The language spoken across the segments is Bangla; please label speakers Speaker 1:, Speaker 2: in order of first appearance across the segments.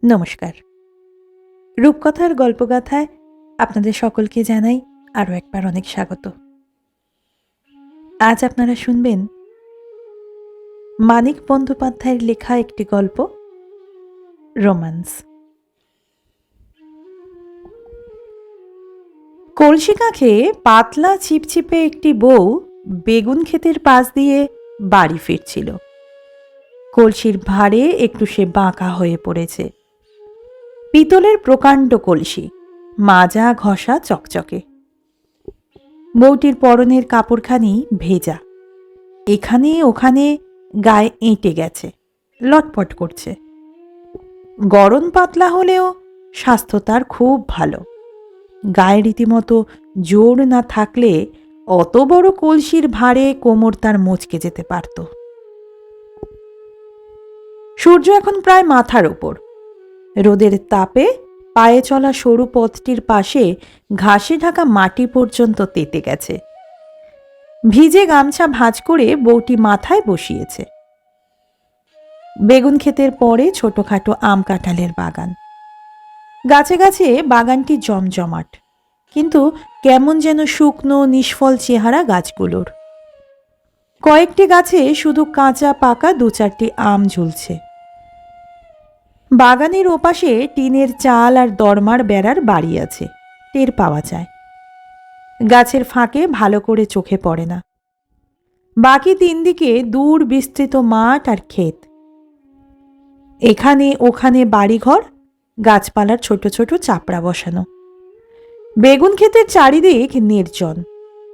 Speaker 1: নমস্কার। রূপকথার গল্পগাথায় আপনাদের সকলকে জানাই আরও একবার অনেক স্বাগত। আজ আপনারা শুনবেন মানিক বন্দ্যোপাধ্যায়ের লেখা একটি গল্প, রোম্যান্স। কলসি কাঁখে পাতলা চিপচিপে একটি বউ বেগুন ক্ষেতের পাশ দিয়ে বাড়ি ফিরছিল। কলসির ভারে একটু সে বাঁকা হয়ে পড়েছে। পিতলের প্রকাণ্ড কলসি, মাজা ঘষা চকচকে। বউটির পরনের কাপড়খানি ভেজা, এখানে ওখানে গায়ে এঁটে গেছে, লটপট করছে। গরম পাতলা হলেও স্বাস্থ্য তার খুব ভালো। গায়ে রীতিমতো জোর না থাকলে অত বড় কলসির ভারে কোমর তার মচকে যেতে পারত। সূর্য এখন প্রায় মাথার ওপর। রোদের তাপে পায়ে চলা সরু পথটির পাশে ঘাসে ঢাকা মাটি পর্যন্ত তেতে গেছে। ভিজে গামছা ভাঁজ করে বউটি মাথায় বসিয়েছে। বেগুন ক্ষেতের পরে ছোটখাটো আম কাঁঠালের বাগান। গাছে গাছে বাগানটি জমজমাট, কিন্তু কেমন যেন শুকনো নিষ্ফল চেহারা গাছগুলোর। কয়েকটি গাছে শুধু কাঁচা পাকা দু চারটি আম ঝুলছে। বাগানের ওপাশে টিনের চাল আর দরমার বেড়ার বাড়ি আছে, টের পাওয়া যায়। গাছের ফাঁকে ভালো করে চোখে পড়ে না। বাকি তিন দিকে দূর বিস্তৃত মাঠ আর ক্ষেত। এখানে ওখানে বাড়িঘর, গাছপালার ছোট ছোট চাপড়া বসানো। বেগুন ক্ষেতের চারিদিক নির্জন।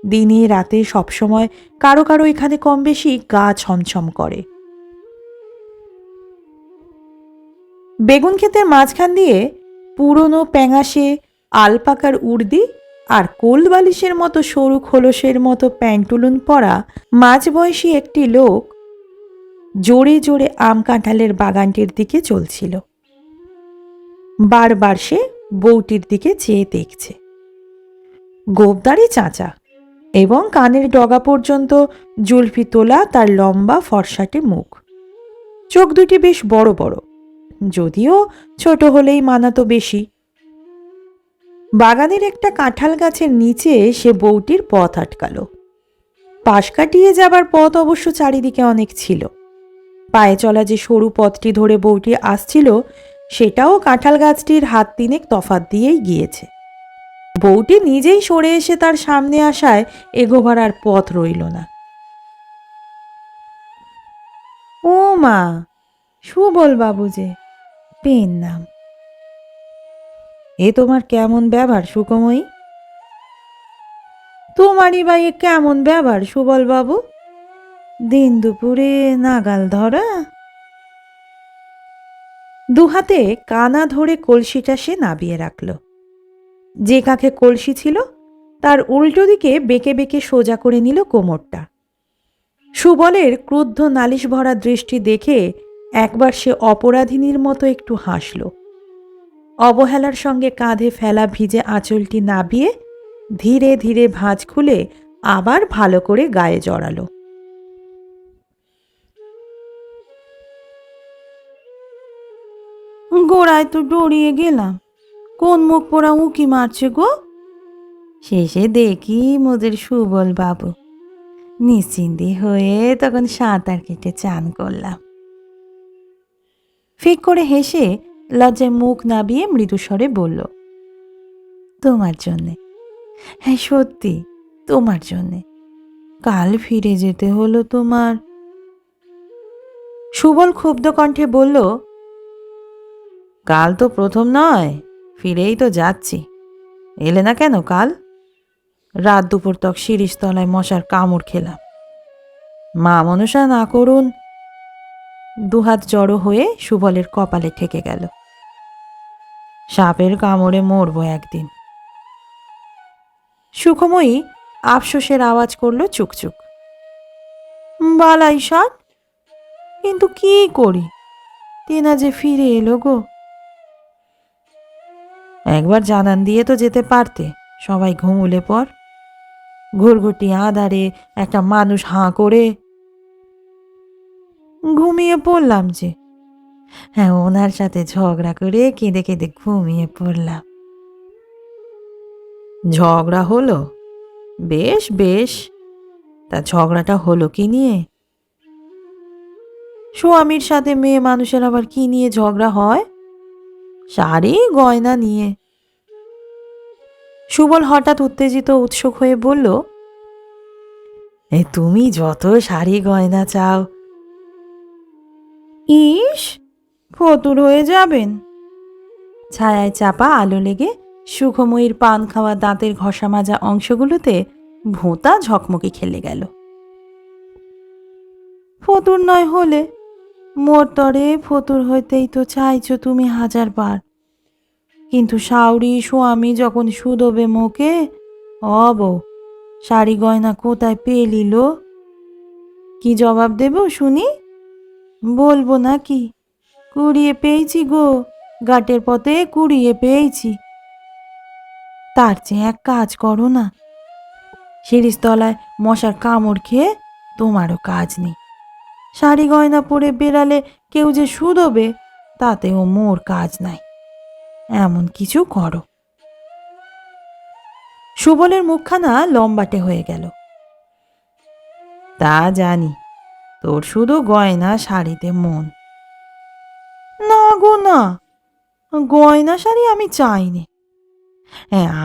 Speaker 1: দিনে রাতে সবসময় কারো কারো এখানে কম বেশি গা ছমছম করে। বেগুন ক্ষেতের মাঝখান দিয়ে পুরনো প্যাঙাশে, আলপাকার উর্দি আর কোল বালিশের মতো সরু খোলসের মতো প্যান্টুলুন পরা মাঝবয়সী একটি লোক জোরে জোরে আম কাঁঠালের বাগানটির দিকে চলছিল। বারবার সে বউটির দিকে চেয়ে দেখছে। গোবদারি চাঁচা এবং কানের ডগা পর্যন্ত জুলফি তোলা তার লম্বা ফর্সাটে মুখ। চোখ দুটি বেশ বড় বড়, যদিও ছোট হলেই মানাতো বেশি। বাগানের একটা কাঁঠাল গাছের নিচে সে বউটির পথ আটকালো। পাশ কাটিয়ে যাবার পথ অবশ্য চারিদিকে অনেক ছিল। পায়ে চলা যে সরু পথটি ধরে বউটি আসছিল, সেটাও কাঁঠাল গাছটির হাত তিনেক তফাত দিয়েই গিয়েছে। বউটি নিজেই সরে এসে তার সামনে আসায় এগোবার আর পথ রইল না। ও মা, সুবল বাবু যে, পেন নাম। এ তোমার কেমন ব্যবহার সুকময়ী? তোমারই বা এ কেমন ব্যবহার সুবল বাবু? দিন দুপুরে নাগাল ধরা। দুহাতে কানা ধরে কলসিটা সে নাবিয়ে রাখল। যে কাঁখে কলসি ছিল তার উল্টো দিকে বেঁকে বেঁকে সোজা করে নিল কোমরটা। সুবলের ক্রুদ্ধ নালিশ ভরা দৃষ্টি দেখে একবার সে অপরাধিনীর মতো একটু হাসল। অবহেলার সঙ্গে কাঁধে ফেলা ভিজে আঁচলটি নাবিয়ে ধীরে ধীরে ভাঁজ খুলে আবার ভালো করে গায়ে জড়ালো। গোড়ায় তো ডরিয়ে গেলাম, কোন মুখ পোড়া উঁকি মারছে গো? শেষে দেখি মোদের সুবল বাবু। নিশ্চিন্তি হয়ে তখন সাঁতার কেটে চান করলাম। ফিক করে হেসে লজ্জায় মুখ নাবিয়ে মৃদুস্বরে বলল, তোমার জন্যে। হ্যাঁ সত্যি, তোমার জন্যে। কাল ফিরে যেতে হলো তোমার। সুবল ক্ষুব্ধ কণ্ঠে বলল, কাল তো প্রথম নয়, ফিরেই তো যাচ্ছি। এলে না কেন কাল? রাত দুপুর তক শিরিষ তলায় মশার কামড় খেলাম। মা মনসা না করুন। দুহাত জড়ো হয়ে সুবলের কপালে ঠেকে গেল। সাপের কামড়ে মরবো একদিন। সুখময়ী আফসোসের আওয়াজ করল চুকচুক। বালাই ষাট, কিন্তু কি করি, তেনা যে ফিরে এলো গো। একবার জানান দিয়ে তো যেতে পারতে, সবাই ঘুমুলে পর। ঘুরঘুটি আঁধারে একটা মানুষ হাঁ করে। ঘুমিয়ে পড়লাম যে। হ্যাঁ, ওনার সাথে ঝগড়া করে কেঁদে কেঁদে ঘুমিয়ে পড়লাম। ঝগড়া হলো? বেশ বেশ, তা ঝগড়াটা হলো কি নিয়ে? স্বামীর সাথে মেয়ে মানুষের আবার কি নিয়ে ঝগড়া হয়? শাড়ি গয়না নিয়ে। সুবল হঠাৎ উত্তেজিত উৎসুক হয়ে বলল, তুমি যত শাড়ি গয়না চাও। ইস, ফতুর হয়ে যাবেন। ছায়ায় চাপা আলো লেগে সুখময়ীর পান খাওয়া দাঁতের ঘষা মাজা অংশগুলোতে ভোঁতা ঝকমকি খেলে গেল। ফতুর নয় হলে, মোর তরে ফতুর হইতেই তো চাইছো তুমি 1000 বার। কিন্তু শাউরি স্বামী যখন শুধোবে মোকে, বউ, শাড়ি গয়না কোথায় পেলিল? কি জবাব দেব শুনি? বলবো নাকি? কুড়িয়ে পেয়েছি গো, গাটের পথে কুড়িয়ে পেয়েছি। তার চেয়ে এক কাজ করো না, শিরিষতলায় মশার কামড় খেয়ে তোমারও কাজ নেই। শাড়ি গয়না পরে বেড়ালে কেউ যে শুধোবে, তাতেও মোর কাজ নাই। এমন কিছু করো। সুবলের মুখখানা লম্বাটে হয়ে গেল। তা জানি, তোর শুধু গয়না শাড়িতে মন। না গো না, গয়না শাড়ি আমি চাইনি।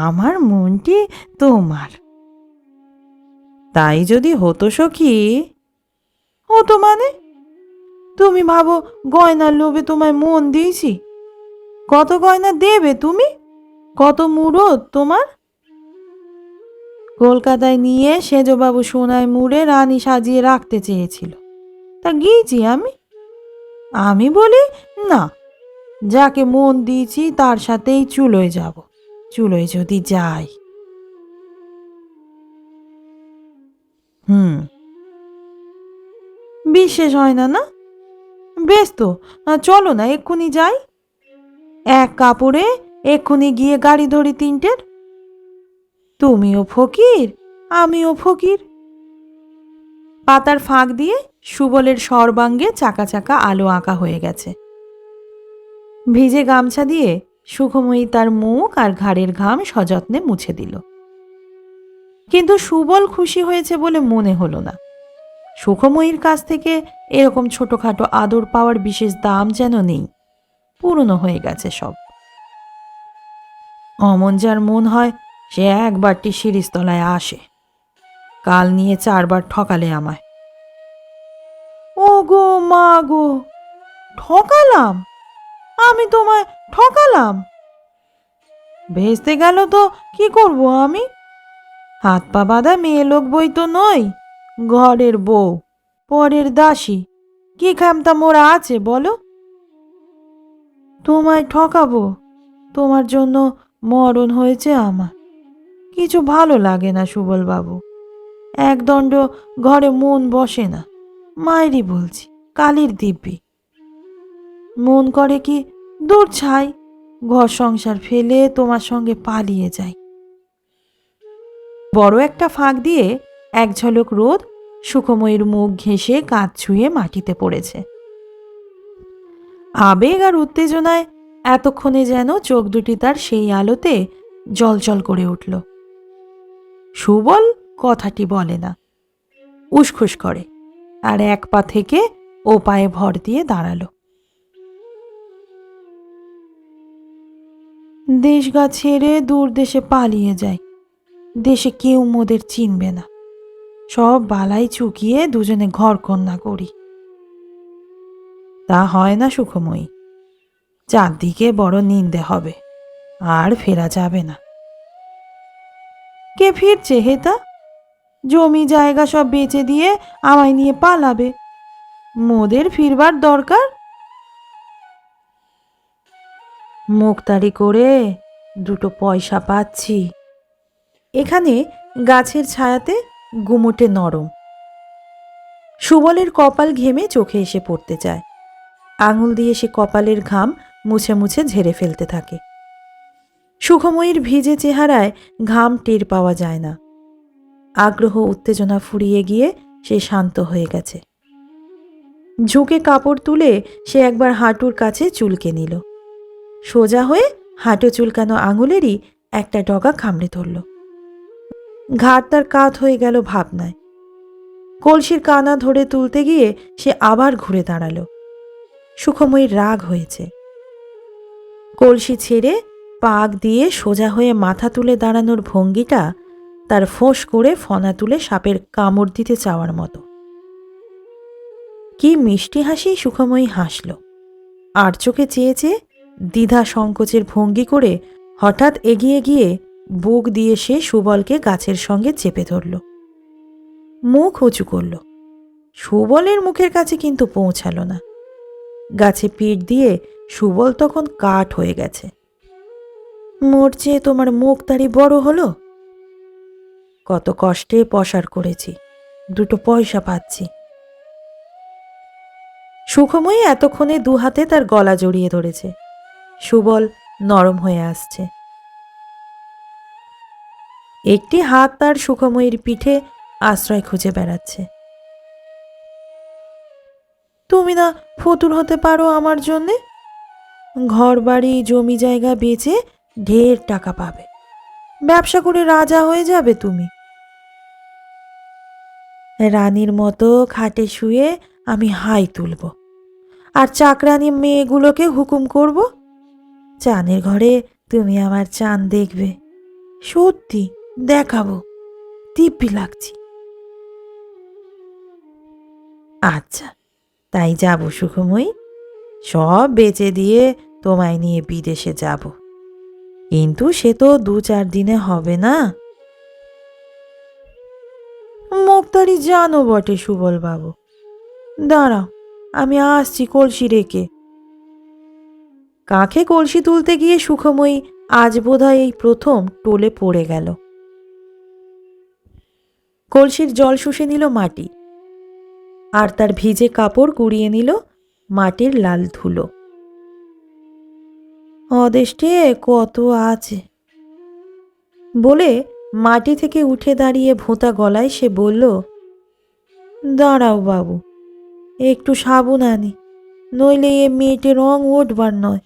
Speaker 1: আমার মনটি তোমার। তাই যদি হতো সখী। হতো মানে? তুমি ভাবো গয়নার লোভে তোমায় মন দিয়েছি? কত গয়না দেবে তুমি? কত মুরত তোমার? কলকাতায় নিয়ে সেজবাবু সোনায় মুড়ে রানী সাজিয়ে রাখতে চেয়েছিল, তা গিয়েছি আমি? আমি বলি না, যাকে মন দিয়েছি তার সাথেই চুলোয় যাব। চুলোয় যদি যাই। বিশ্বাস হয় না না? বেশ তো, চলো না এক্ষুনি যাই। এক কাপড়ে এক্ষুনি গিয়ে গাড়ি ধরি 3টের। তুমিও ফকির, আমিও ফকির। পাতার ফাঁক দিয়ে সুবলের সর্বাঙ্গে চাকা চাকা আলো আঁকা হয়ে গেছে। ভিজে গামছা দিয়ে সুখময়ী তার মুখ আর ঘাড়ের ঘাম সযত্নে মুছে দিল। কিন্তু সুবল খুশি হয়েছে বলে মনে হলো না। সুখময়ীর কাছ থেকে এরকম ছোটখাটো আদর পাওয়ার বিশেষ দাম যেন নেই, পুরনো হয়ে গেছে সব। অমন যার মন হয় সে একবারটি শিরিষতলায় আসে। কাল নিয়ে 4 বার ঠকালে আমায়। ও গো মা গো, ঠকালাম? আমি তোমায় ঠকালাম? ভেস্তে গেল তো কি করব আমি? হাত পা বাঁধা মেয়ে লোক বই তো নই, ঘরের বউ, পরের দাসী। কি ক্ষমতা মোরা আছে বলো? তোমায় ঠকাবো? তোমার জন্য মরণ হয়েছে আমার। কিছু ভালো লাগে না সুবল বাবু। একদণ্ড ঘরে মন বসে না। মায়েরই বলছি, কালীর দিব্যি। মন করে কি দূর ছাই, ঘর সংসার ফেলে তোমার সঙ্গে পালিয়ে যাই। বড় একটা ফাঁক দিয়ে এক ঝলক রোদ সুখময়ীর মুখ ঘেঁষে কাঁধ ছুঁয়ে মাটিতে পড়েছে। আবেগ আর উত্তেজনায় এতক্ষণে যেন চোখ দুটি তার সেই আলোতে জলজল করে উঠল। সুবল কথাটি বলে না, উসখুস করে, আর এক পা থেকে ও পায়ে ভর দিয়ে দাঁড়ালো। দেশগা ছেড়ে দূর দেশে পালিয়ে যায়। দেশে কেউ মোদের চিনবে না। সব বালাই চুকিয়ে দুজনে ঘর কন্যা করি। তা হয় না সুখময়ী। চারদিকে বড় নিন্দে হবে, আর ফেরা যাবে না। কে ফিরছে হেতা? জমি জায়গা সব বেচে দিয়ে আমায় নিয়ে পালাবে। মোদের ফিরবার দরকার। মুখতারি করে 2টো পয়সা পাচ্ছি। এখানে গাছের ছায়াতে গুমোটে নরম। সুবলের কপাল ঘেমে চোখে এসে পড়তে চায়। আঙুল দিয়ে সে কপালের ঘাম মুছে মুছে ঝেড়ে ফেলতে থাকে। সুখময়ীর ভিজে চেহারায় ঘাম টের পাওয়া যায় না। আগ্রহ উত্তেজনা ফুরিয়ে গিয়ে সে শান্ত হয়ে গেছে। ঝুঁকে কাপড় তুলে সে একবার হাঁটুর কাছে চুলকে নিল। সোজা হয়ে হাঁটু চুলকানো আঙুলেরই একটা ডগা কামড়ে ধরল। ঘাড় তার কাত হয়ে গেল ভাবনায়। কলসির কানা ধরে তুলতে গিয়ে সে আবার ঘুরে দাঁড়ালো। সুখময়ীর রাগ হয়েছে। কলসি ছেড়ে পাক দিয়ে সোজা হয়ে মাথা তুলে দাঁড়ানোর ভঙ্গিটা তার ফোঁস করে ফনা তুলে সাপের কামড় দিতে চাওয়ার মতো। কি মিষ্টি হাসি সুখময়ী হাসল। আর চোখে চেয়ে চেয়ে দ্বিধা সংকোচের ভঙ্গি করে হঠাৎ এগিয়ে গিয়ে বুক দিয়ে সে সুবলকে গাছের সঙ্গে চেপে ধরল। মুখ উঁচু করল। সুবলের মুখের কাছে কিন্তু পৌঁছালো না। গাছে পিঠ দিয়ে সুবল তখন কাঠ হয়ে গেছে। মোর চেয়ে তোমার মুখ তারি বড় হলো। কত কষ্টে পসার করেছি, দুটো পয়সা পাচ্ছি। সুখময়ী এতক্ষণে দু হাতে তার গলা জড়িয়ে ধরেছে। সুবল নরম হয়ে আসছে। একটি হাত তার সুখময়ীর পিঠে আশ্রয় খুঁজে বেড়াচ্ছে। তুমি না ফতুর হতে পারো আমার জন্যে? ঘর বাড়ি জমি জায়গা বেচে ঢের টাকা পাবে, ব্যবসা করে রাজা হয়ে যাবে তুমি। রানীর মতো খাটে শুয়ে আমি হাই তুলব, আর চাকরানি মেয়েগুলোকে হুকুম করব, চানের ঘরে তুমি আমার চান দেখবে। সত্যি দেখাবো, দিব্যি লাগছি। আচ্ছা, তাই যাব সুখময়ী। সব বেচে দিয়ে তোমায় নিয়ে বিদেশে যাব, কিন্তু সে তো 2-4 দিনে হবে না। মুখতারি জানো বটে সুবল বাবু। দাঁড়াও, আমি আসছি কলসি রেখে। কাঁখে কলসি তুলতে গিয়ে সুখময়ী আজ বোধহয় এই প্রথম টোলে পড়ে গেল। কলসির জল শুষে নিল মাটি, আর তার ভিজে কাপড় কুড়িয়ে নিল মাটির লাল ধুলো। অদেষ্টে কত আছে বলে মাটি থেকে উঠে দাঁড়িয়ে ভোঁতা গলায় সে বলল, দাঁড়াও বাবু, একটু সাবুন আনি, নইলে এ মেয়েটে রং উঠবার নয়,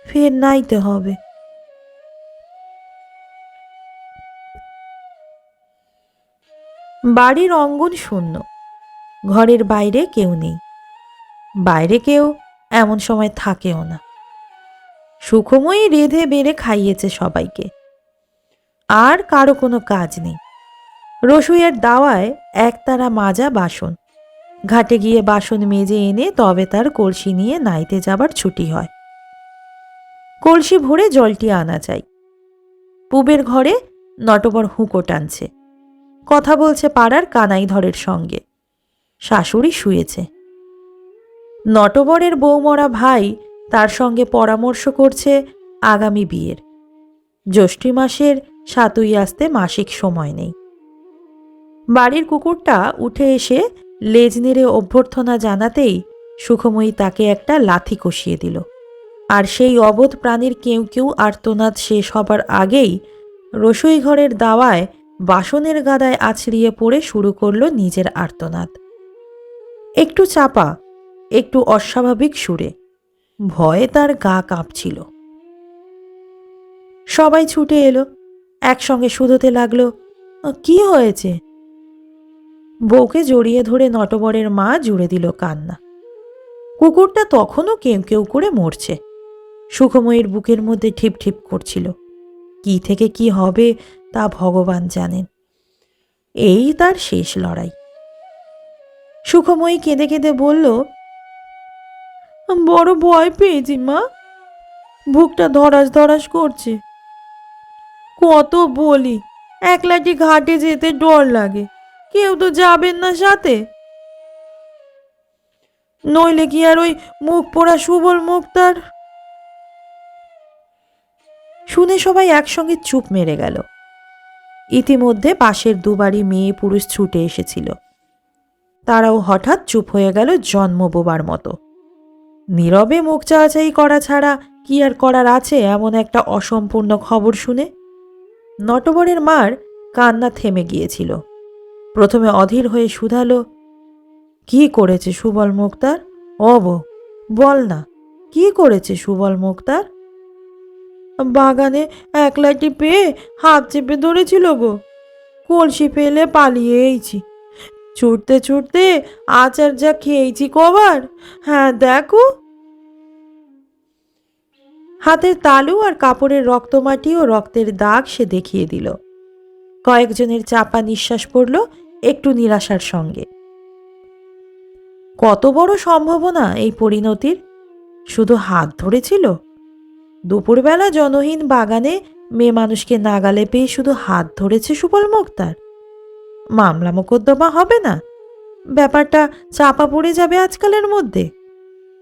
Speaker 1: ফের নাইতে হবে। বাড়ির অঙ্গন শূন্য, ঘরের বাইরে কেউ নেই। বাইরে কেউ এমন সময় থাকেও না। সুখময়ী রেঁধে বেড়ে খাইয়েছে সবাইকে, আর কারো কোনো কাজ নেই। রসুইয়ের দাওয়ায় একতারা মাজা বাসন, ঘাটে গিয়ে বাসন মেজে এনে তবে তার কলসি নিয়ে নাইতে যাবার ছুটি হয়। কলসি ভরে জলটি আনা চাই। পুবের ঘরে নটবর হুঁকো টানছে, কথা বলছে পাড়ার কানাইধরের সঙ্গে। শাশুড়ি শুয়েছে। নটবরের বৌমরা ভাই তার সঙ্গে পরামর্শ করছে আগামী বিয়ের। জ্যৈষ্ঠী মাসের 7ই আসতে মাসিক সময় নেই। বাড়ির কুকুরটা উঠে এসে লেজ নেড়ে অভ্যর্থনা জানাতেই সুখময়ী তাকে একটা লাথি কষিয়ে দিল। আর সেই অবোধ প্রাণীর কেউ কেউ আর্তনাদ শেষ হবার আগেই রসুই ঘরের দাওয়ায় বাসনের গাদায় আছড়িয়ে পড়ে শুরু করল নিজের আর্তনাদ। একটু চাপা, একটু অস্বাভাবিক সুরে। ভয়ে তার গা কাঁপছিল। সবাই ছুটে এলো, একসঙ্গে শুধোতে লাগলো, কি হয়েছে? বউকে জড়িয়ে ধরে নটবরের মা জুড়ে দিল কান্না। কুকুরটা তখনও কেউ কেউ করে মরছে। সুখময়ীর বুকের মধ্যে ঠিপ ঠিপ করছিল। কি থেকে কি হবে তা ভগবান জানেন। এই তার শেষ লড়াই। সুখময়ী কেঁদে কেঁদে বলল, বড় ভয় পেয়েছি মা, বুকটা ধরাস ধরাস করছে। কত বলি, একলাটি ঘাটে যেতে ডর লাগে, কেউ তো যাবেন না সাথে। নইলে কি আর ওই মুখ পোড়া সুবল মুক্তার। শুনে সবাই একসঙ্গে চুপ মেরে গেল। ইতিমধ্যে পাশের দুবারই মেয়ে পুরুষ ছুটে এসেছিল। তারাও হঠাৎ চুপ হয়ে গেল জন্ম বোবার মতো। নীরবে মুখ চাওয়াচাই করা ছাড়া কি আর করার আছে এমন একটা অসম্পূর্ণ খবর শুনে? নটবরের মার কান্না থেমে গিয়েছিল। প্রথমে অধীর হয়ে শুধালো, কি করেছে সুবল মুক্তার? ও বউ, বল না, কি করেছে সুবল মুক্তার? বাগানে একলাটি পেয়ে হাত চেপে ধরেছিল গো, কলসি ফেলে পালিয়ে এইছি। ছুটতে ছুটতে আচার যা খেয়েছি কবার, হ্যাঁ দেখো। হাতের তালু আর কাপড়ের রক্তমাটি ও রক্তের দাগ সে দেখিয়ে দিল। কয়েকজনের চাপা নিঃশ্বাস পড়ল একটু নিরাশার সঙ্গে। কত বড় সম্ভাবনা এই পরিণতির! শুধু হাত ধরেছিল? দুপুরবেলা জনহীন বাগানে মেয়ে মানুষকে নাগালে পেয়ে শুধু হাত ধরেছে সুবল মুক্তার? মামলা মোকদ্দমা হবে না? ব্যাপারটা চাপা পড়ে যাবে আজকালের মধ্যে?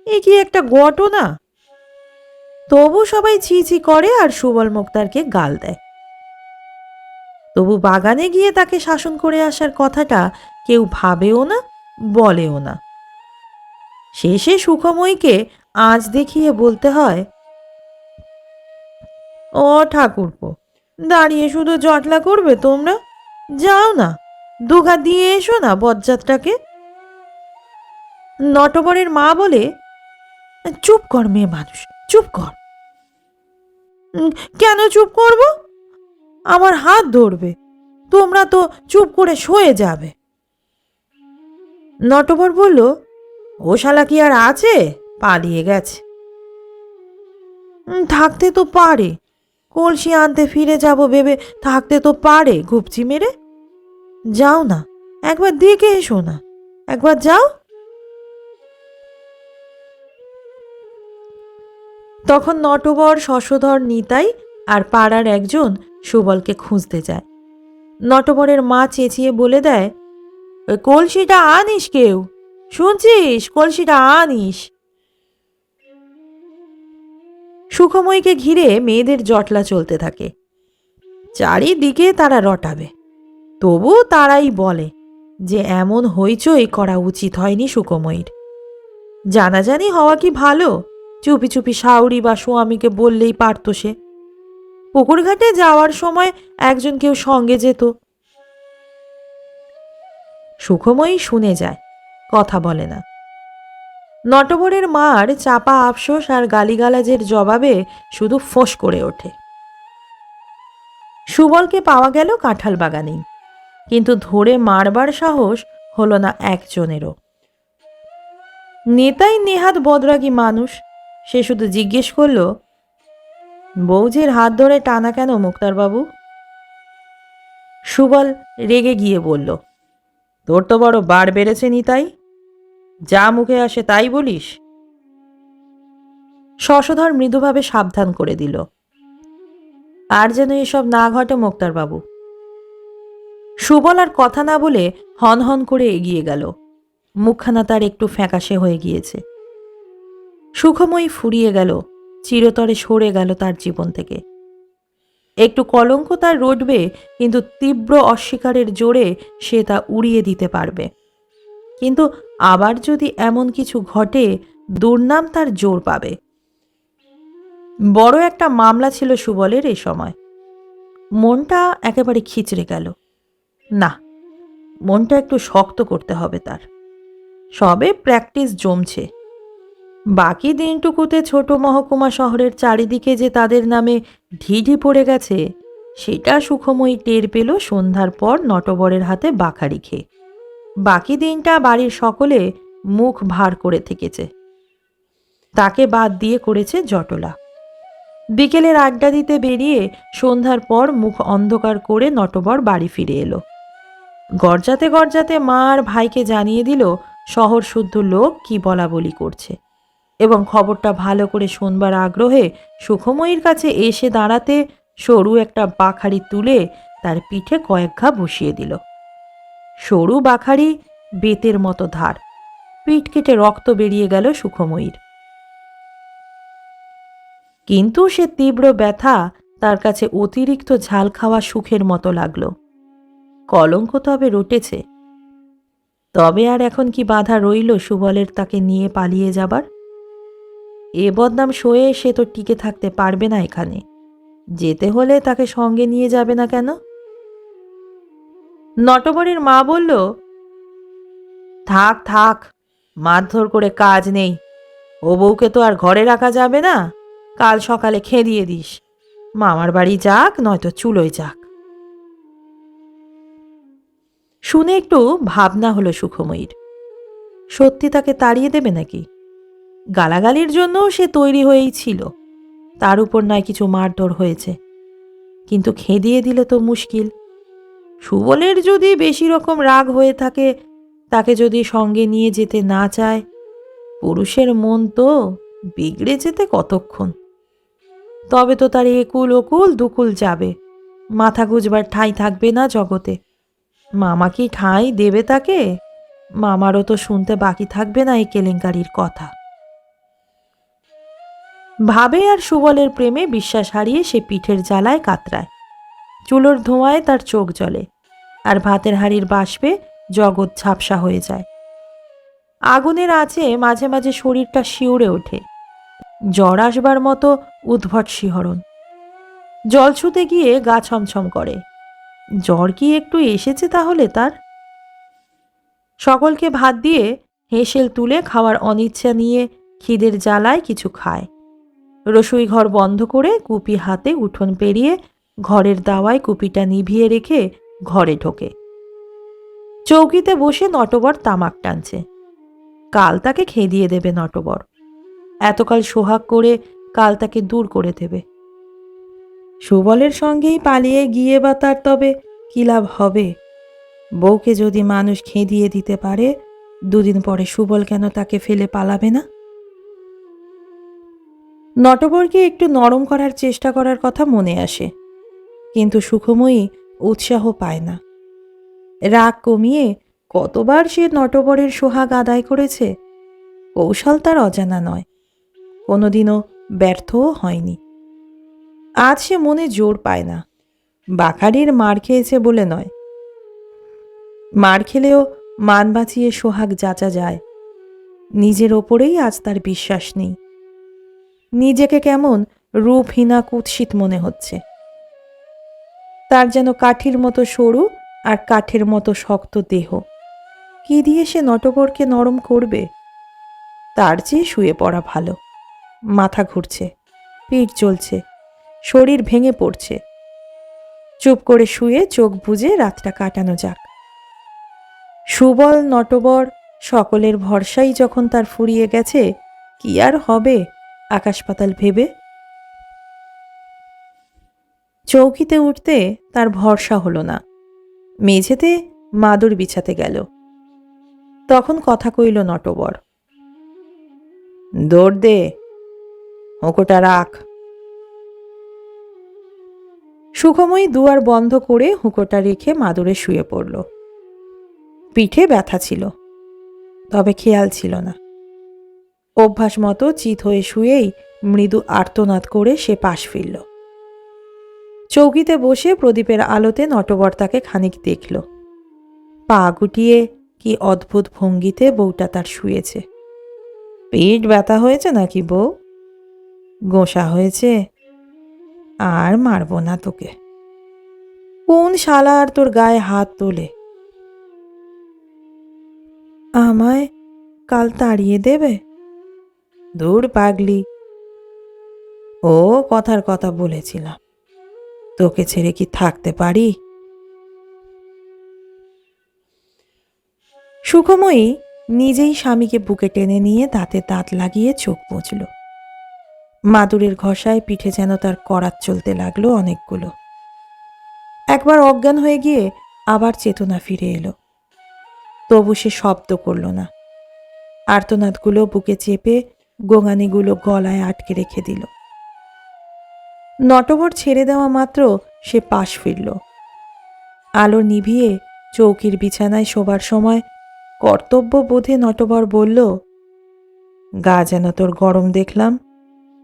Speaker 1: এ কি একটা ঘটনা! তবু সবাই ছি ছি করে আর সুবল মুক্তারকে গাল দেয়। তবু বাগানে গিয়ে তাকে শাসন করে আসার কথাটা কেউ ভাবেও না, বলেও না। শেষে সুখময়ীকে আঁচ দেখিয়ে বলতে হয়, ও ঠাকুরপো, দাঁড়িয়ে শুধু জটলা করবে তোমরা? যাও না, দুঘা দিয়ে এসো না বজ্জাতটাকে। নটবরের মা বলে, চুপ কর মেয়ে মানুষ, চুপ কর। কেন চুপ করব? আমার হাত ধরবে, তোমরা তো চুপ করে সয়ে যাবে। নটবর বলল, ও শালা কি আর আছে? পালিয়ে গেছে। থাকতে তো পারে, কলসি আনতে ফিরে যাব ভেবে থাকতে তো পারে ঘুপচি মেরে। যাও না, একবার দেখে এসো না, একবার যাও। তখন নটবর, শশধর, নিতাই আর পাড়ার একজন সুবলকে খুঁজতে যায়। নটবরের মা চেঁচিয়ে বলে দেয়, ওই কলসিটা আনিস, কেউ শুনছিস? কলসিটা আনিস। সুখময়ীকে ঘিরে মেয়েদের জটলা চলতে থাকে। চারিদিকে তারা রটাবে, তবু তারাই বলে যে এমন হইচই করা উচিত হয়নি সুখময়ীর। জানাজানি হওয়া কি ভালো? চুপি চুপি শাউরি বা স্বামীকে বললেই পারত সে। পুকুরঘাটে যাওয়ার সময় একজন কেউ সঙ্গে যেত। সুখময়ী শুনে যায়, কথা বলে না। নটবরের মার চাপা আফসোস আর গালিগালাজের জবাবে শুধু ফোঁস করে ওঠে। সুবলকে পাওয়া গেল কাঁঠাল বাগানেই, কিন্তু ধরে মারবার সাহস হলো না একজনেরও। নেতাই নেহাত বদরাগী মানুষ, সে শুধু জিজ্ঞেস করল, বৌঝির হাত ধরে টানা কেন মুক্তারবাবু? সুবল রেগে গিয়ে বলল, তোর তো বড় বার বেড়েছে নিতাই, যা মুখে আসে তাই বলিস। শশধর মৃদুভাবে সাবধান করে দিল, আর যেন এসব না ঘটে মুক্তারবাবু। সুবল আর কথা না বলে হন হন করে এগিয়ে গেল। মুখখানা তার একটু ফ্যাকাশে হয়ে গিয়েছে। সুখময়ী ফুরিয়ে গেল, চিরতরে সরে গেল তার জীবন থেকে। একটু কলঙ্ক তার রটবে, কিন্তু তীব্র অস্বীকারের জোরে সে তা উড়িয়ে দিতে পারবে। কিন্তু আবার যদি এমন কিছু ঘটে, দুর্নাম তার জোর পাবে। বড় একটা মামলা ছিল সুবলের এই সময়। মনটা একেবারে খিচড়ে গেল। না, মনটা একটু শক্ত করতে হবে তার। সবে প্র্যাকটিস জমছে। বাকি দিনটুকুতে ছোট মহকুমা শহরের চারিদিকে যে তাদের নামে ঢিঢি পড়ে গেছে, সেটা সুখময়ী টের পেল সন্ধ্যার পর নটবরের হাতে বাখারি খেয়ে। বাকি দিনটা বাড়ির সকলে মুখ ভার করে থেকেছে। তাকে বাদ দিয়ে করেছে জটলা। বিকেলের আড্ডা দিতে বেরিয়ে সন্ধ্যার পর মুখ অন্ধকার করে নটবর বাড়ি ফিরে এলো। গরজাতে গরজাতে মা আর ভাইকে জানিয়ে দিল শহর শুদ্ধ লোক কি বলা বলি করছে, এবং খবরটা ভালো করে শোনবার আগ্রহে সুখময়ীর কাছে এসে দাঁড়াতে সরু একটা বাখারি তুলে তার পিঠে কয়েক ঘা বসিয়ে দিল। সরু বাখারি বেতের মতো ধার, পিঠ কেটে রক্ত বেরিয়ে গেল সুখময়ীর। কিন্তু সে তীব্র ব্যথা তার কাছে অতিরিক্ত ঝাল খাওয়া সুখের মতো লাগল। কলঙ্ক তবে রটেছে, তবে আর এখন কি বাধা রইল সুবলের তাকে নিয়ে পালিয়ে যাবার? এ বদনাম সয়ে সে তো টিকে থাকতে পারবে না এখানে। যেতে হলে তাকে সঙ্গে নিয়ে যাবে না কেন? নটবরের মা বলল, থাক থাক, মারধর করে কাজ নেই। ও বউকে তো আর ঘরে রাখা যাবে না। কাল সকালে খেদিয়ে দিস। মামার বাড়ি যাক, নয়তো চুলোয় যাক। শুনে একটু ভাবনা হলো সুখময়ীর। সত্যি তাকে তাড়িয়ে দেবে নাকি? গালাগালির জন্য সে তৈরি হয়েই ছিল, তার উপর নয় কিছু মারধর হয়েছে। কিন্তু খেদিয়ে দিলে তো মুশকিল। সুবলের যদি বেশি রকম রাগ হয়ে থাকে, তাকে যদি সঙ্গে নিয়ে যেতে না চায়, পুরুষের মন তো বিগড়ে যেতে কতক্ষণ। তবে তো তার একুল ওকুল দুকুল যাবে, মাথা গুজবার ঠাঁই থাকবে না জগতে। মামা কি ঠাঁই দেবে তাকে? মামারও তো শুনতে বাকি থাকবে না এই কেলেঙ্কারির কথা। ভাবে আর সুবলের প্রেমে বিশ্বাস হারিয়ে সে পিঠের জ্বালায় কাতরায়। চুলোর ধোঁয়ায় তার চোখ জ্বলে, আর ভাতের হাঁড়ির বাষ্পে জগৎ ঝাপসা হয়ে যায়। আগুনের আঁচে মাঝে মাঝে শরীরটা শিউরে ওঠে, জ্বর আসবার মতো উদ্ভট শিহরণ। জল ছুঁতে গিয়ে গা ছমছম করে। জ্বর কি একটু এসেছে তাহলে তার? সকলকে ভাত দিয়ে হেসেল তুলে খাওয়ার অনিচ্ছা নিয়ে খিদের জ্বালায় কিছু খায়। রসুই ঘর বন্ধ করে কুপি হাতে উঠোন পেরিয়ে ঘরের দাওয়ায় কুপিটা নিভিয়ে রেখে ঘরে ঢোকে। চৌকিতে বসে নটবর তামাক টানছে। কাল তাকে খেদিয়ে দেবে নটবর। এতকাল সোহাগ করে কাল তাকে দূর করে দেবে। সুবলের সঙ্গেই পালিয়ে গিয়ে বা তার তবে কি লাভ হবে? বউকে যদি মানুষ খেদিয়ে দিতে পারে, দুদিন পরে সুবল কেন তাকে ফেলে পালাবে না? নটবরকে একটু নরম করার চেষ্টা করার কথা মনে আসে, কিন্তু সুখময়ী উৎসাহ পায় না। রাগ কমিয়ে কতবার সে নটবরের সোহাগ আদায় করেছে, কৌশল তার অজানা নয়, কোনোদিনও ব্যর্থও হয়নি। আজ সে মনে জোর পায় না। বাখারির মার খেয়েছে বলে নয়, মার খেলেও মান বাঁচিয়ে সোহাগ যাচা যায়। নিজের ওপরেই আজ তার বিশ্বাস নেই। নিজেকে কেমন রূপহীনা কুৎসিত মনে হচ্ছে। তার যেন কাঠির মতো সরু আর কাঠের মতো শক্ত দেহ। কি দিয়ে সে নটবরকে নরম করবে? তার চেয়ে শুয়ে পড়া ভালো। মাথা ঘুরছে, পিঠ চলছে, শরীর ভেঙে পড়ছে। চুপ করে শুয়ে চোখ বুজে রাতটা কাটানো যাক। সুবল নটবর সকলের ভরসাই যখন তার ফুরিয়ে গেছে, কি আর হবে আকাশ পাতাল ভেবে? চৌকিতে উঠতে তার ভরসা হলো না। মেঝেতে মাদুর বিছাতে গেল। তখন কথা কইল নটবর, দৌড় দে, হুঁকোটা রাখ। সুখময়ী দুয়ার বন্ধ করে হুঁকোটা রেখে মাদুরে শুয়ে পড়ল। পিঠে ব্যথা ছিল, তবে খেয়াল ছিল না। অভ্যাস মতো চিত হয়ে শুয়েই মৃদু আর্তনাদ করে সে পাশ ফিরল। চৌকিতে বসে প্রদীপের আলোতে নটবর তাকে খানিক দেখল। পা গুটিয়ে কি অদ্ভুত ভঙ্গিতে বউটা তার শুয়েছে। পেট ব্যথা হয়েছে নাকি বউ? গোঁসা হয়েছে? আর মারব না তোকে। কোন শালা আর তোর গায়ে হাত তোলে? আমায় কাল তাড়িয়ে দেবে? দূর পাগলি, ও কথার কথা বলেছিলাম, তোকে ছেড়ে কি থাকতে পারি? সুখময়ী নিজেই স্বামীকে বুকে টেনে নিয়ে দাঁতে দাঁত লাগিয়ে চোখ মুছল। মাদুরের ঘষায় পিঠে যেন তার করাত চলতে লাগলো অনেকগুলো। একবার অজ্ঞান হয়ে গিয়ে আবার চেতনা ফিরে এলো। তবু সে শব্দ করল না। আর্তনাদগুলো বুকে চেপে গোঙানিগুলো গলায় আটকে রেখে দিল। নটবর ছেড়ে দেওয়া মাত্র সে পাশ ফিরল। আলো নিভিয়ে চৌকির বিছানায় শোবার সময় কর্তব্য বোধে নটবর বলল, গা যেন তোর গরম দেখলাম,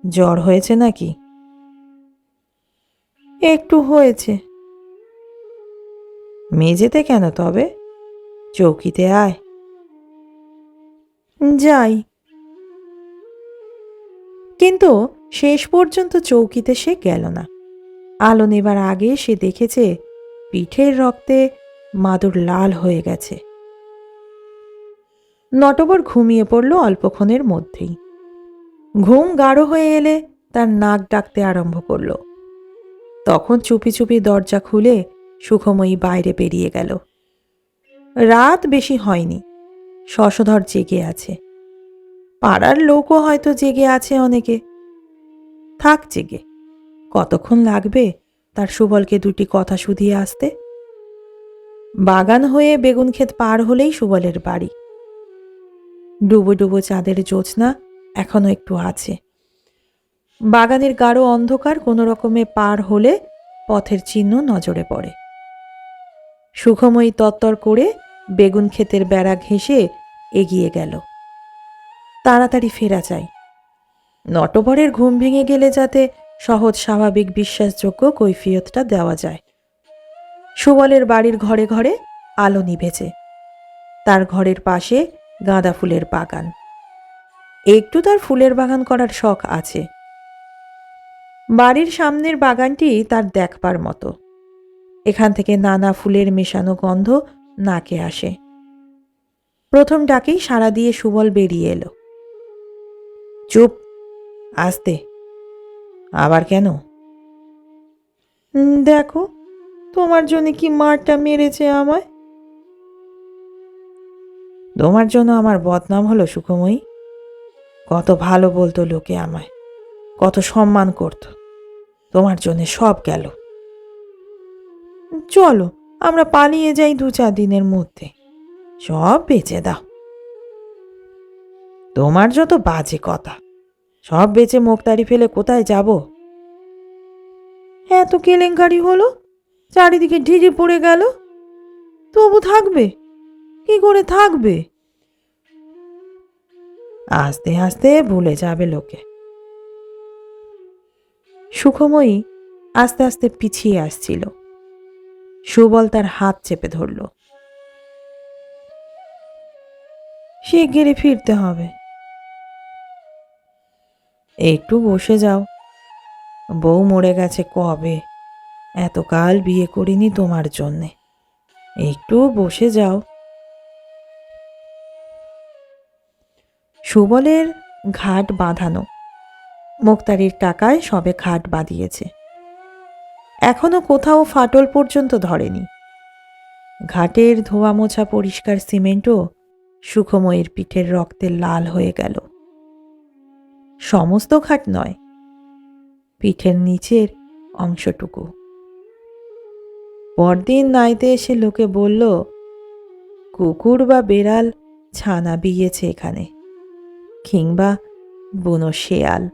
Speaker 1: জ্বর হয়েছে নাকি? একটু হয়েছে। মেঝেতে কেন তবে? চৌকিতে আয়। যাই। কিন্তু শেষ পর্যন্ত চৌকিতে সে গেল না। আলো নেবার আগে সে দেখেছে পিঠের রক্তে মাদুর লাল হয়ে গেছে। নটবর ঘুমিয়ে পড়ল অল্পক্ষণের মধ্যেই। ঘুম গাঢ় হয়ে এলে তার নাক ডাকতে আরম্ভ করল। তখন চুপি চুপি দরজা খুলে সুখময়ী বাইরে বেরিয়ে গেল। রাত বেশি হয়নি, শশধর জেগে আছে। পাড়ার লোকও হয়তো জেগে আছে অনেকে। থাক জেগে, কতক্ষণ লাগবে তার সুবলকে দুটি কথা শুধিয়ে আসতে। বাগান হয়ে বেগুন ক্ষেত পার হলেই সুবলের বাড়ি। ডুবো ডুবো চাঁদের জ্যোৎস্না এখনো একটু আছে। বাগানের গাঢ় অন্ধকার কোনো রকমে পার হলে পথের চিহ্ন নজরে পড়ে। সুখময়ী তত্তর করে বেগুন ক্ষেতের বেড়া ঘেঁষে এগিয়ে গেল। তাড়াতাড়ি ফেরা চাই, নটবরের ঘুম ভেঙে গেলে যাতে সহজ স্বাভাবিক বিশ্বাসযোগ্য কৈফিয়তটা দেওয়া যায়। সুবলের বাড়ির ঘরে ঘরে আলো নিভেছে। তার ঘরের পাশে গাঁদা ফুলের বাগান। একটু তার ফুলের বাগান করার শখ আছে। বাড়ির সামনের বাগানটি তার দেখবার মতো। এখান থেকে নানা ফুলের মেশানো গন্ধ নাকে আসে। প্রথম ডাকেই সাড়া দিয়ে সুবল বেরিয়ে এলো। চুপ, আস্তে। আবার কেন? দেখো, তোমার জন্য কি মারটা মেরেছে আমায়। তোমার জন্য আমার বদনাম হলো সুখময়ী? কত ভালো বলতো লোকে আমায়, কত সম্মান করত। তোমার জন্য সব গেল। চলো আমরা পালিয়ে যাই 2-4 দিনের মধ্যে, সব বেচে দাও। তোমার যত বাজে কথা, সব বেচে মুখতারি ফেলে কোথায় যাব? এত কেলেঙ্কারি হলো, চারিদিকে ঢিকে পড়ে গেল, তবু থাকবে? কি করে থাকবে? আস্তে আস্তে ভুলে যাবে লোকে। সুখময়ী আস্তে আস্তে পিছিয়ে আসছিল। সুবল তার হাত চেপে ধরল। শিগগিরই ফিরতে হবে। একটু বসে যাও, বউ মরে গেছে কবে, এতকাল বিয়ে করিনি তোমার জন্যে। একটু বসে যাও। সুবলের ঘাট বাঁধানো। মুক্তারির টাকায় সবে ঘাট বাঁধিয়েছে। এখনো কোথাও ফাটল পর্যন্ত ধরেনি। ঘাটের ধোয়া মোছা পরিষ্কার সিমেন্টও সুখময়ীর পিঠের রক্তে লাল হয়ে গেল। সমস্ত ঘাট নয়, পিঠের নিচের অংশটুকু। পরদিন নাইতে এসে লোকে বলল, কুকুর বা বেড়াল ছানা বিয়েছে এখানে, কিংবা বুনো শেয়াল।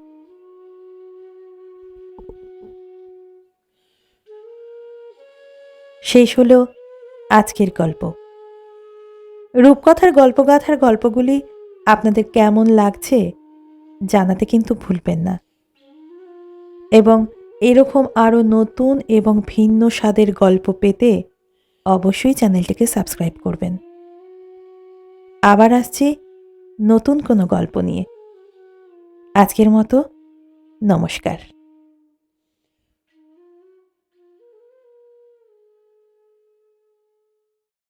Speaker 1: শেষ হলো আজকের গল্প। রূপকথার গল্পগাথার গল্পগুলি আপনাদের কেমন লাগছে জানাতে কিন্তু ভুলবেন না। এবং এরকম আরও নতুন এবং ভিন্ন স্বাদের গল্প পেতে অবশ্যই চ্যানেলটিকে সাবস্ক্রাইব করবেন। আবার আসছি নতুন কোনো গল্প নিয়ে। আজকের মতো নমস্কার।